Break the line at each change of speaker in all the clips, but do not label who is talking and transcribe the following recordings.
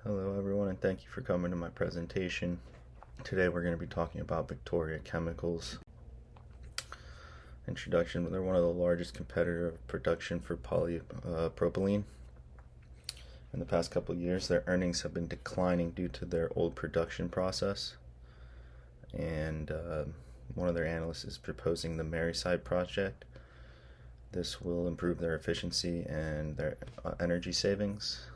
Hello everyone, and thank you for coming to my presentation. Today we're going to be talking about Victoria Chemicals. Introduction: they're one of the largest competitor of production for polypropylene. In the past couple of years, their earnings have been declining due to their old production process. And one of their analysts is proposing the Maryside project. This will improve their efficiency and their energy savings.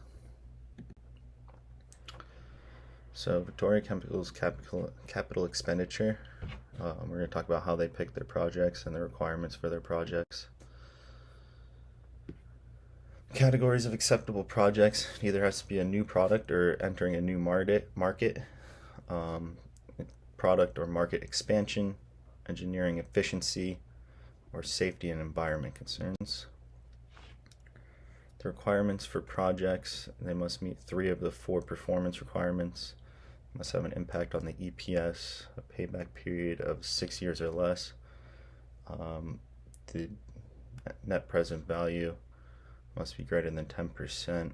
So Victoria Chemicals capital expenditure. We're going to talk about how they pick their projects and the requirements for their projects. Categories of acceptable projects: it either has to be a new product or entering a new market, product or market expansion, engineering efficiency, or safety and environment concerns. The requirements for projects: they must meet 3 of the 4 performance requirements, must have an impact on the EPS, a payback period of 6 years or less, the net present value must be greater than 10%,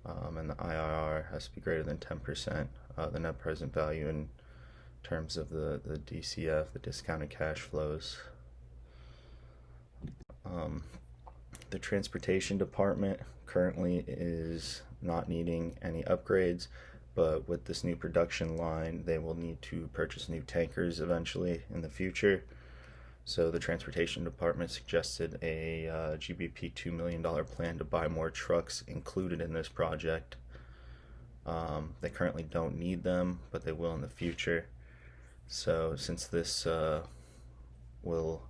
and the IRR has to be greater than 10%, the net present value in terms of the DCF, the discounted cash flows. The transportation department currently is not needing any upgrades, but with this new production line, they will need to purchase new tankers eventually in the future. So the transportation department suggested a GBP $2 million plan to buy more trucks included in this project. They currently don't need them, but they will in the future. So since this will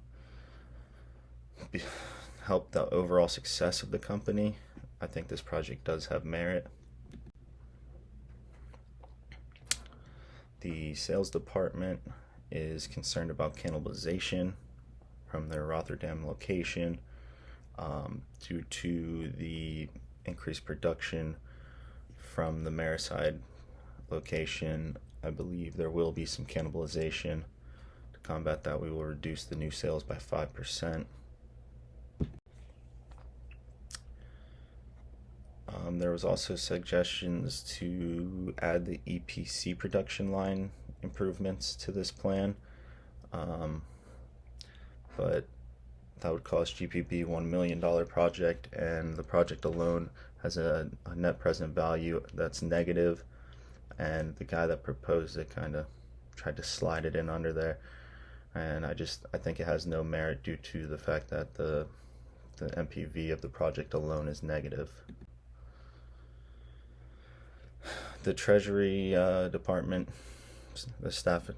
help the overall success of the company, I think this project does have merit. The sales department is concerned about cannibalization from their Rotterdam location due to the increased production from the Maryside location. I believe there will be some cannibalization. To combat that, we will reduce the new sales by 5%. There was also suggestions to add the EPC production line improvements to this plan, but that would cost GBP $1 million project, and the project alone has a net present value that's negative, and the guy that proposed it kind of tried to slide it in under there, and I think it has no merit due to the fact that the NPV of the project alone is negative. The Treasury department, the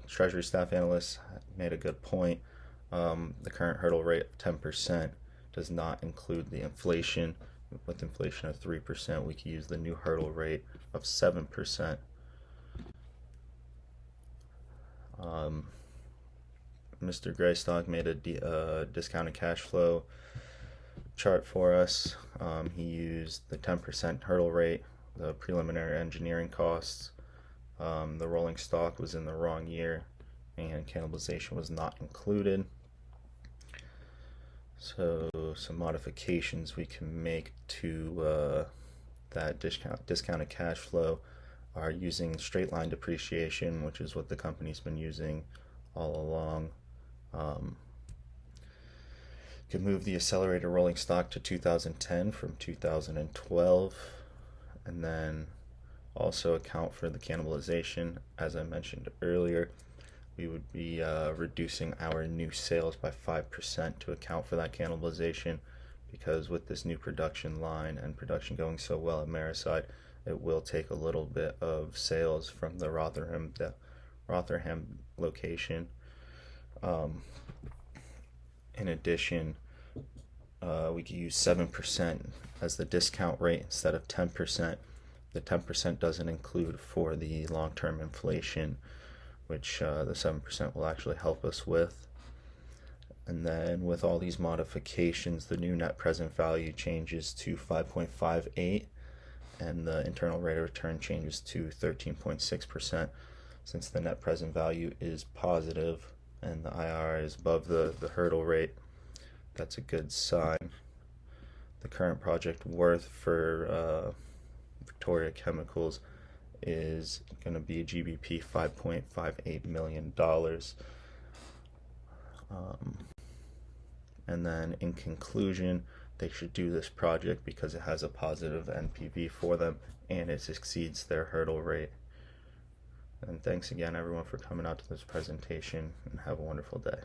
Treasury staff analyst made a good point. The current hurdle rate of 10% does not include the inflation. With inflation of 3%, we could use the new hurdle rate of 7%. Mr. Greystock made a discounted cash flow chart for us. He used the 10% hurdle rate, the preliminary engineering costs, the rolling stock was in the wrong year, and cannibalization was not included. So some modifications we can make to that discounted cash flow are using straight line depreciation, which is what the company's been using all along. Could move the accelerated rolling stock to 2010 from 2012, and then also account for the cannibalization. As I mentioned earlier, we would be reducing our new sales by 5% to account for that cannibalization, because with this new production line and production going so well at Maryside, it will take a little bit of sales from the Rotterdam location. In addition, we could use 7% as the discount rate instead of 10%. The 10% doesn't include for the long-term inflation, which the 7% will actually help us with. And then with all these modifications, the new net present value changes to 5.58, and the internal rate of return changes to 13.6%. Since the net present value is positive and the IRR is above the hurdle rate, that's a good sign. The current project worth for Victoria Chemicals is going to be GBP $5.58 million. And then in conclusion, they should do this project because it has a positive NPV for them and it exceeds their hurdle rate. And thanks again everyone for coming out to this presentation, and have a wonderful day.